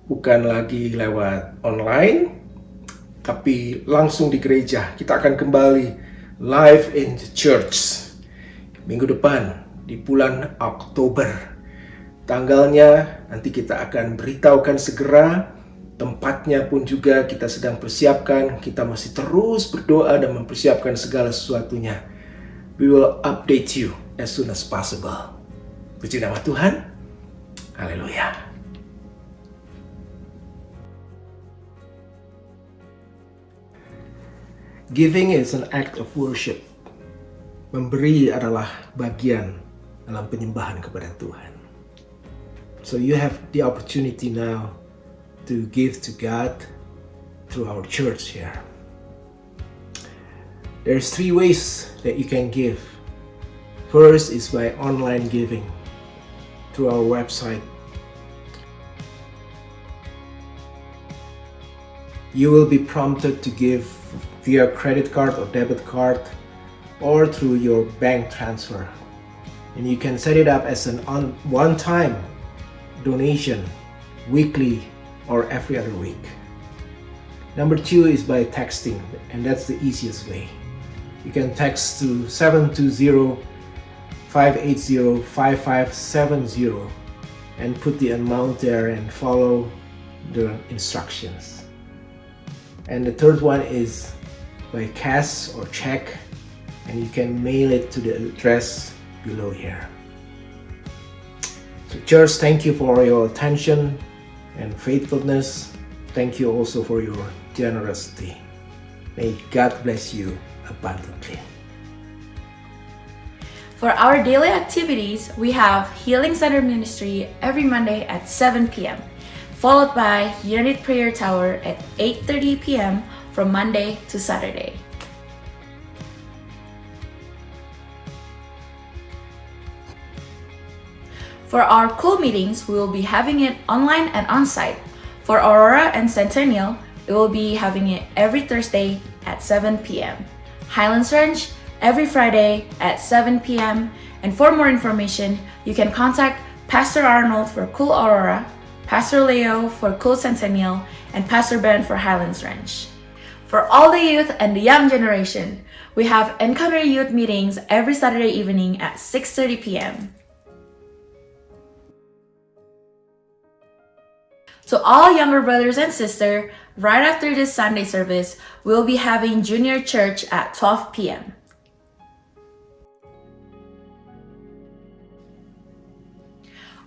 Bukan lagi lewat online, tapi langsung di gereja. Kita akan kembali live in the church minggu depan di bulan Oktober. Tanggalnya nanti kita akan beritahukan segera. Tempatnya pun juga kita sedang persiapkan. Kita masih terus berdoa dan mempersiapkan segala sesuatunya. We will update you as soon as possible. Puji nama Tuhan. Haleluya. Giving is an act of worship. Memberi adalah bagian dalam penyembahan kepada Tuhan. So you have the opportunity now to give to God through our church here. There's 3 ways that you can give. First is by online giving through our website. You will be prompted to give via credit card or debit card or through your bank transfer. And you can set it up as an one-time donation, weekly or every other week. Number 2 is by texting, and that's the easiest way. You can text to 720-5 580-5570 and put the amount there and follow the instructions. And the third one is by cash or check, and you can mail it to the address below here. So church, thank you for your attention and faithfulness. Thank you also for your generosity. May God bless you abundantly. For our daily activities, we have Healing Center Ministry every Monday at 7 p.m., followed by Unit Prayer Tower at 8:30 p.m. from Monday to Saturday. For our cool meetings, we will be having it online and on-site. For Aurora and Centennial, we will be having it every Thursday at 7 p.m. Highlands Ranch every Friday at 7 p.m. And for more information, you can contact Pastor Arnold for Cool Aurora, Pastor Leo for Cool Centennial, and Pastor Ben for Highlands Ranch. For all the youth and the young generation, we have Encounter Youth meetings every Saturday evening at 6:30 p.m. To all younger brothers and sisters, right after this Sunday service, we'll be having Junior Church at 12 p.m.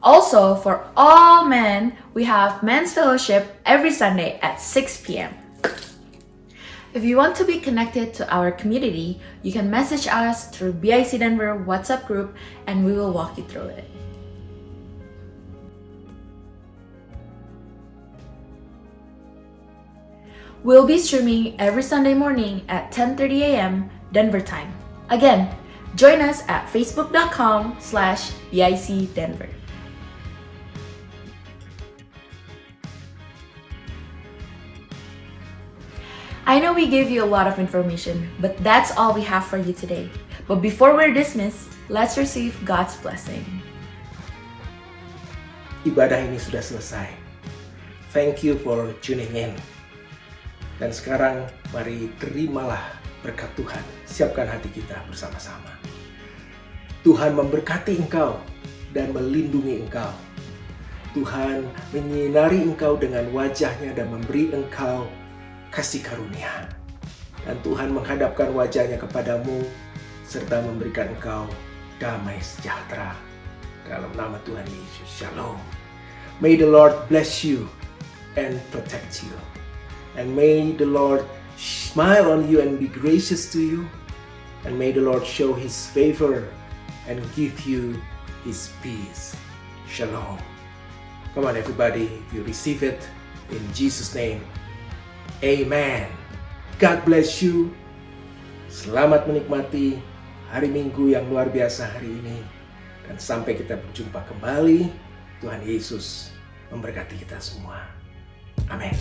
Also, for all men, we have Men's Fellowship every Sunday at 6 p.m. If you want to be connected to our community, you can message us through BIC Denver WhatsApp group and we will walk you through it. We'll be streaming every Sunday morning at 10:30 a.m. Denver time. Again, join us at facebook.com/BIC Denver. I know we gave you a lot of information, but that's all we have for you today. But before we're dismissed, let's receive God's blessing. Ibadah ini sudah selesai. Thank you for tuning in. Dan sekarang mari terimalah berkat Tuhan. Siapkan hati kita bersama-sama. Tuhan memberkati engkau dan melindungi engkau. Tuhan menyinari engkau dengan wajahnya dan memberi engkau kasih karunia. Dan Tuhan menghadapkan wajahnya kepadamu serta memberikan engkau damai sejahtera. Dalam nama Tuhan Yesus. Shalom. May the Lord bless you and protect you. And may the Lord smile on you and be gracious to you. And may the Lord show His favor and give you His peace. Shalom. Come on everybody, if you receive it in Jesus' name. Amen. God bless you. Selamat menikmati hari Minggu yang luar biasa hari ini. Dan sampai kita berjumpa kembali, Tuhan Yesus memberkati kita semua. Amin.